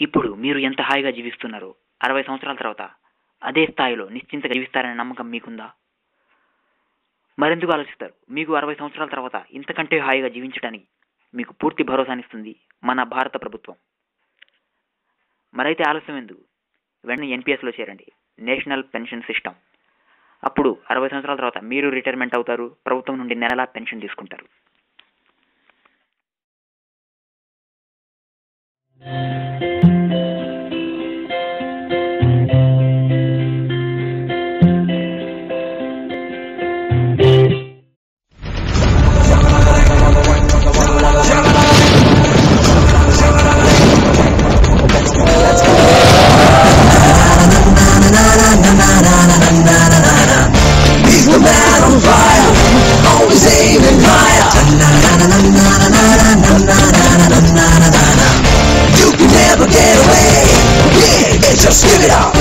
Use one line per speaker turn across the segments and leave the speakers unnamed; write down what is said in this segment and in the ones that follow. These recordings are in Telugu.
ఇప్పుడు మీరు ఎంత హాయిగా జీవిస్తున్నారో 60 సంవత్సరాల తర్వాత అదే స్థాయిలో నిశ్చింతగా జీవిస్తారనే నమ్మకం మీకుందా? మరెందుకు ఆలోచిస్తారు? మీకు 60 సంవత్సరాల తర్వాత ఇంతకంటే హాయిగా జీవించడానికి మీకు పూర్తి భరోసానిస్తుంది మన భారత ప్రభుత్వం. మరైతే ఆలస్యం ఎందుకు? వెంటనే ఎన్పిఎస్లో చేరండి, నేషనల్ పెన్షన్ సిస్టమ్. అప్పుడు 60 సంవత్సరాల తర్వాత మీరు రిటైర్మెంట్ అవుతారు, ప్రభుత్వం నుండి నెలలా పెన్షన్ తీసుకుంటారు.
Just give it up.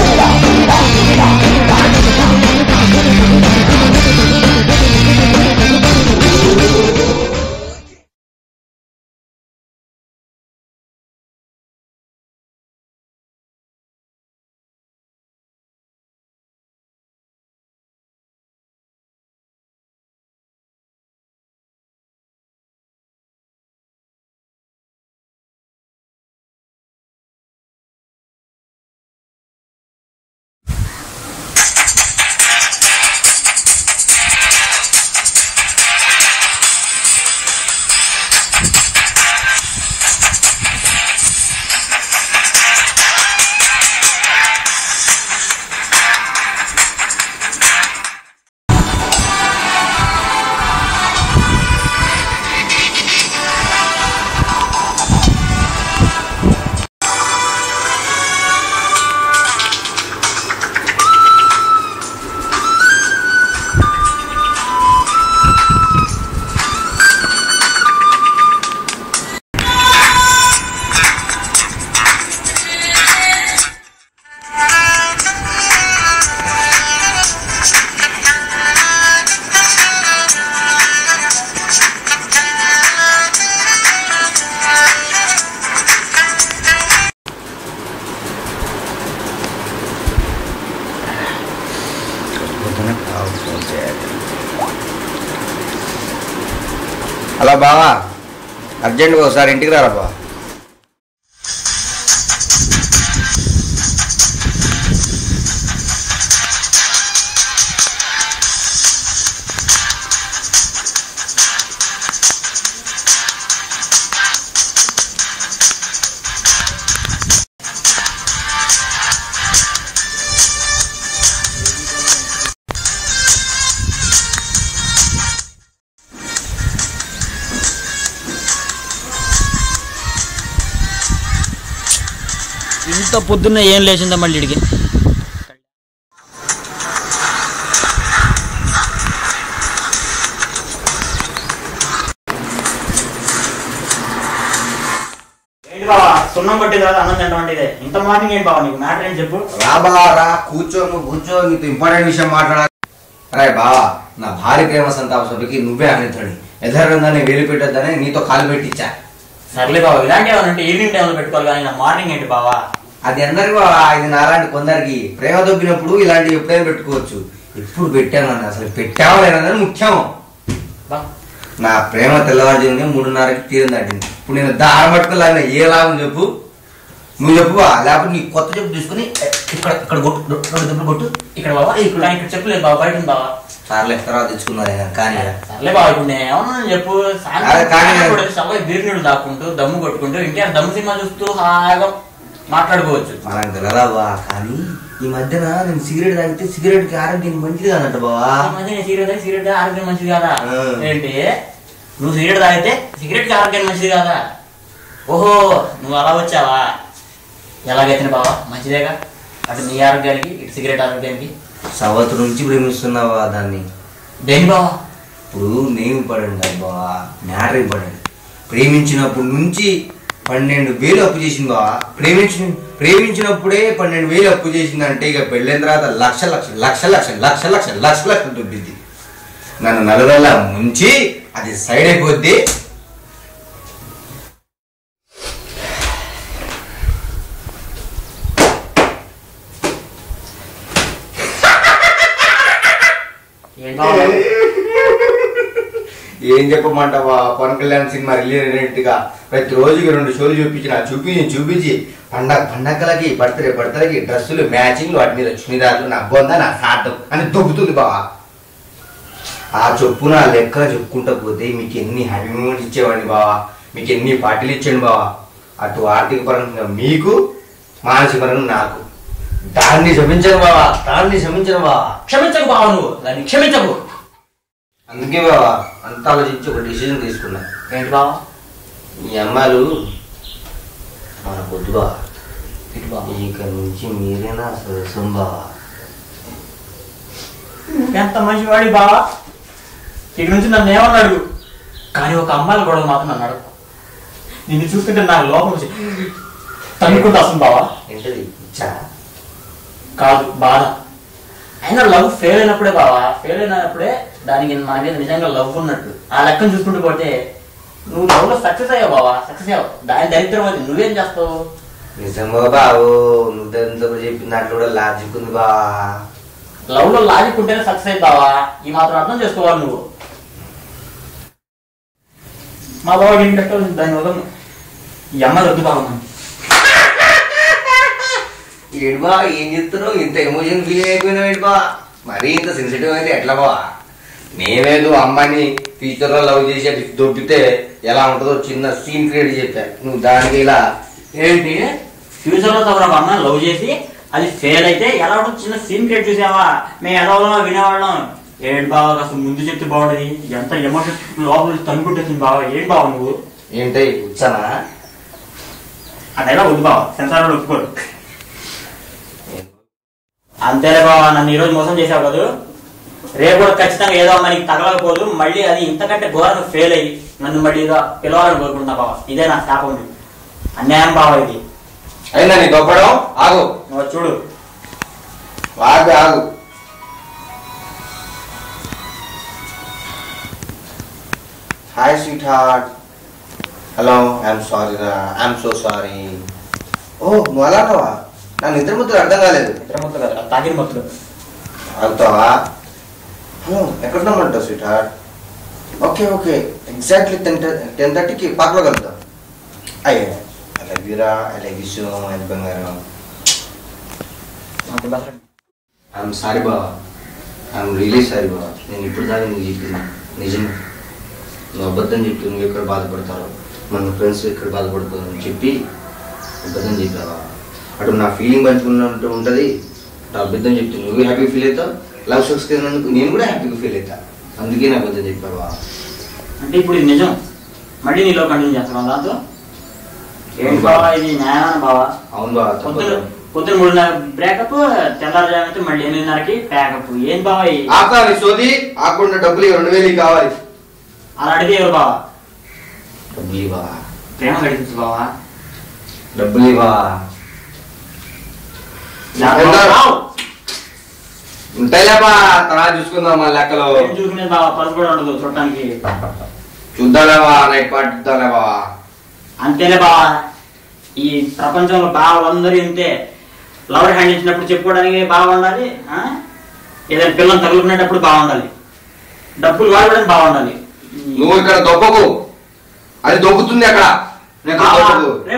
Hello బావా, అర్జెంట్గా ఒకసారి ఇంటికి రారా బావా.
ఇంత పొద్దున్నే ఏం లేచిందా మళ్ళీ ఇడికి?
ఏంటి బావా, సున్నం కొట్టింది కదా అన్నం తింటామంటే ఇదే ఇంత మార్నింగ్ ఏంటి బావా, నీకు మ్యాటర్ ఏంటి చెప్పు.
రా బావా రా, కూర్చో నీతో ఇంపార్టెంట్ విషయం మాట్లాడాలి. అరే బావా, నా భార్య ప్రేమ సంతాప సభకి నువ్వే అనితడి ఎదరని వేలు పెట్టొద్దని నీతో కాలు పెట్టించా.
సర్లే బావా, ఇలాంటి ఏమన్నా ఈవినింగ్ టైంలో పెట్టుకోవాలి కానీ నా మార్నింగ్ ఏంటి బావా?
అది అందరికి బావా, ఇది నాలాంటి కొందరికి ప్రేమ దొబ్బినప్పుడు ఇలాంటివి ఎప్పుడైనా పెట్టుకోవచ్చు. ఎప్పుడు పెట్టాను అని అసలు పెట్టావా లేదన్నది ముఖ్యం. నా ప్రేమ తెల్లవారుజామునే 3:30కి తీరం దాటింది. ఇప్పుడు నేను దారం పట్టుకోలేక ఏ లాభం చెప్పు? నువ్వు చెప్పువా, లేకపోతే నీ కొత్త చెప్పు తీసుకుని ఇక్కడ ఇక్కడ కొట్టు, 2 దెబ్బలు కొట్టు.
ఇక్కడ బావా, ఇక్కడ చెప్పలేదు బావా, బయట ఉంది బావా.
సార్లే తర్వాత తెచ్చుకున్నా కానీ.
సర్లే బావా, ఇప్పుడు నేను ఏమన్నా చెప్పు. బీర్ నీళ్ళు దాక్కుంటూ దమ్ము కొట్టుకుంటూ ఇంకే దమ్ము సినిమా చూస్తూ హాయిగా మాట్లాడుకోవచ్చు.
మనకు తెలదా బా, కానీ ఈ మధ్యన నేను సిగరెట్ తాగితే సిగరెట్ కి ఆరోగ్యం మంచిది కాదంట బావా.
ఈ మధ్య సిగరెట్ ఆరోగ్యం మంచిది కాదా? ఏంటి నువ్వు సిగరెట్ తాగితే సిగరెట్ కి ఆరోగ్యం మంచిది కాదా? ఓహో, నువ్వు అలా వచ్చావా? ఎలాగైతే బావా మంచిదేగా, అటు నీ ఆరోగ్యానికి ఇటు సిగరెట్ ఆరోగ్యానికి.
సంవత్సరం నుంచి ప్రేమిస్తున్నావా దాన్ని?
దేని బావా?
ఇప్పుడు నేను ఇంపార్టెంట్ కాదు బావా, మ్యాటర్ ఇంపార్టెంట్. ప్రేమించినప్పటి నుంచి 12,000 అప్పు చేసింది బావా. ప్రేమించినప్పుడే 12,000 అప్పు చేసిందంటే ఇక పెళ్ళైన తర్వాత లక్ష దుబ్బిద్ది. నన్ను నలుగురలా ముంచి అది సైడ్ అయిపోద్ది. ఏం చెప్పమంటావా? పవన్ కళ్యాణ్ సినిమా రిలీజ్ అయినట్టుగా ప్రతి రోజుకి 2 షోలు చూపించి పండగలకి బర్త్డేకి డ్రెస్సులు మ్యాచింగ్లు వాటి మీద చునిదారులు నా బొంద నా సాటం అని దొబ్బుతుంది బావా. ఆ చొప్పున లెక్క చెప్పుకుంటా పోతే మీకు ఎన్ని హ్యాపీ మూమెంట్స్ ఇచ్చేవాడిని బావా, మీకు ఎన్ని పార్టీలు ఇచ్చాను బావా. అటు ఆర్థిక పరంగా మీకు, మానసిక పరంగా నాకు. దాన్ని క్షమించను బావా,
క్షమించకు బావా, నువ్వు దాన్ని క్షమించకు.
అందుకే బావా అంత ఆలోచించి ఒక డిసిజన్ తీసుకున్నా.
ఏంటి బావా?
ఈ అమ్మాయిలు మన పొద్దు బావా.
ఇటు బావా,
ఇక నుంచి మీరేనా సరసం బావా.
ఎంత మంచివాడి బావా. ఇక నుంచి నన్ను ఏమన్నా అడుగు, కానీ ఒక అమ్మాయిల గొడవ మాత్రం నన్ను అడుగు. నిన్ను చూస్తుంటే నాకు లోపం వచ్చి తన్నుకుంటూ వస్తుంది బావా.
ఏంటది ఇచ్చా?
కాదు, బాధ. అయినా లవ్ ఫెయిల్ అయినప్పుడే బావా, ఫెయిల్ అయినప్పుడే దానికి నా మీద నిజంగా లవ్ ఉన్నట్టు. ఆ లెక్కను చూసుకుంటూ పోతే నువ్వు లవ్ లో సక్సెస్ అయ్యావు బావా, సక్సెస్ అయ్యావు. దాని దరిద్రం అది నువ్వేం చేస్తావు?
నిజంగా బావు, నువ్వు చెప్పిన దాంట్లో కూడా లాజిక్ ఉంది బావా.
లవ్ లో లాజిక్ ఉంటేనే సక్సెస్ అవుతావా? ఈ మాత్రం అర్థం చేసుకోవాలి నువ్వు. మా బావ ఏం కట్టాలి దాని వదలను. ఈ అమ్మాయి వద్దు బావ.
ఏడు బా ఏం చెప్తున్నావు? ఇంత ఎమోషన్ ఫీల్ అయిపోయినావు ఏడు బా? మరీ ఇంత సెన్సిటివ్ అయితే ఎట్లా బా? నేనేదో అమ్మాయిని ఫ్యూచర్ లో లవ్ చేసి దొబ్బితే ఎలా ఉంటుందో చిన్న సీన్ క్రియేట్ చెప్పా. నువ్వు దానికి ఇలా
ఏంటి ఫ్యూచర్ లో ఒక అమ్మాయిని లవ్ చేసి అది ఫెయిల్ అయితే ఎలా ఉంటుంది చిన్న సీన్ క్రియేట్ చూసావా? మేము ఎదవలో వినేవాళ్ళం. ఏంటి బావ అసలు ముందు చెప్తే బాగుండదు. ఎంత ఎమోషన్ లోపల తనుకుంటుంది బావ. ఏంటి బావ నువ్వు?
ఏంటి వచ్చానా?
అదైనా వద్దు బావ, సెన్సార్ ఒప్పుకోరు. అంతేలే బావ, నన్ను ఈరోజు మోసం చేసావు కదా, రేపు కూడా ఖచ్చితంగా ఏదో మనకి తగలకపోదు. మళ్ళీ అది ఇంతకంటే ఘోరంగా ఫెయిల్ అయ్యి నన్ను మళ్ళీ ఏదో పిలవాలని కోరుకుంటున్నా బావ. ఇదే నా శాపం. అన్యాయం బావ ఇది.
అయినా నీ దొబ్బడం ఆగు.
నువ్వు చూడు
ఆగు. Hi sweet heart. Hello, I'm sorry రా, ఐఎమ్ సో సారీ. ఓ నువ్వు అలాంటివా? నా నిద్ర ముద్దులు అర్థం కాలేదు.
మొత్తం కదా తాగిన మొత్తం
అవుతావా? హలో, ఎక్కడ రమ్మంటావు స్వీట్ హార్ట్? ఓకే ఎగ్జాక్ట్లీ 10:30కి పార్క్లో కలుద్దాం. అయ్యే ఐ లవ్ యూ రా, I love you so much బంగారం. ఐఎమ్ సారీ బావా, ఐఎమ్ రియలీ సారీ బావా. నేను ఇప్పుడు దాకా నువ్వు చెప్పింది నిజమే. నువ్వు అబద్ధం చెప్పి నువ్వు ఎక్కడ బాధపడతారో, మన ఫ్రెండ్స్ ఎక్కడ బాధపడతారో అని చెప్పి అబద్ధం చెప్పావా? అటు నా ఫీలింగ్ పంచుకున్నట్టు ఉంటుంది. అటు అబద్ధం చెప్తే నువ్వు హ్యాపీ ఫీల్ అవుతావు, లవ్ సక్సెస్ అయినందుకు నేను కూడా హ్యాపీగా ఫీల్ అవుతా. అందుకే నా అబద్ధం చెప్పావా?
అంటే ఇప్పుడు ఇది నిజం, మళ్ళీ నీలో కంటిన్యూ చేస్తున్నావు దాంతో? ఏంటి బావా ఇది న్యాయమైన బావా?
అవును బావా.
పొద్దున 3:30 బ్రేకప్, తెల్లారుజామైతే మళ్ళీ 8:30కి ప్యాకప్. ఏం బావా
ఆకాలి సోది ఆకుండా డబ్బులు 2,000 కావాలి.
అలా అడిగే ఎవరు బావా?
డబ్బులు బావా,
ప్రేమ గడిపించు బావా.
డబ్బులు బావా. ఉంటాయిలే బా, తర్వాత చూసుకుందాం మన లెక్కలో.
చూసుకునేది బావా, పర్సు కూడా ఉండదు చూడటానికి.
చూద్దాలేవా, నైట్ పార్టీ చూద్దాలేవా.
అంతేలే బావా, ఈ ప్రపంచంలో బావలందరూ ఇంతే. లవర్ హ్యాండ్ ఇచ్చినప్పుడు చెప్పుకోవడానికి బాగుండాలి, ఏదైనా పిల్లలు తగులుకునేటప్పుడు బాగుండాలి, డబ్బులు వాడడానికి బాగుండాలి.
నువ్వు ఇక్కడ దొబ్బకు, అది దొబ్బుతుంది అక్కడ.
రే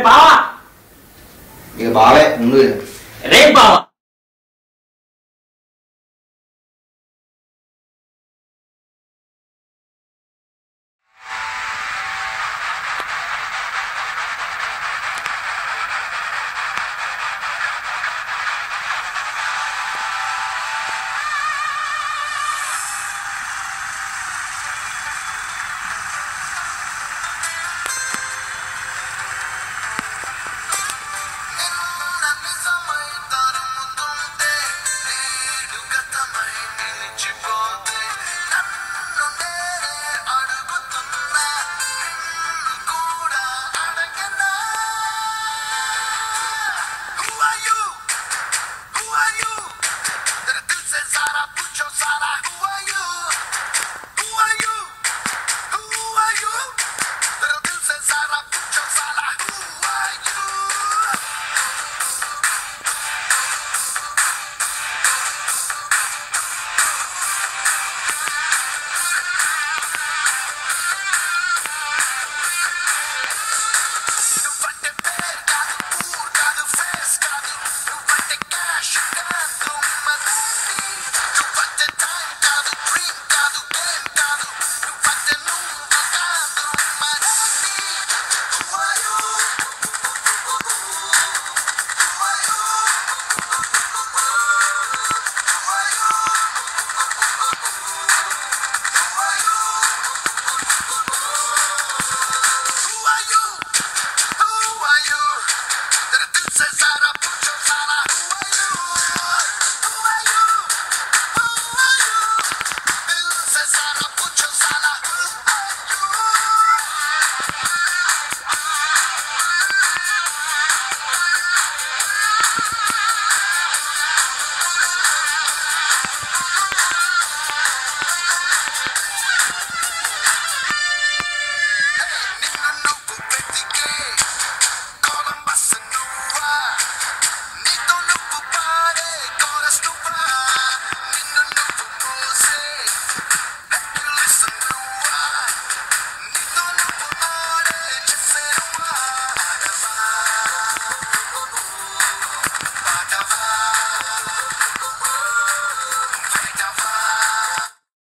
బావా,
ఇక బావే ముందు
రే బావా.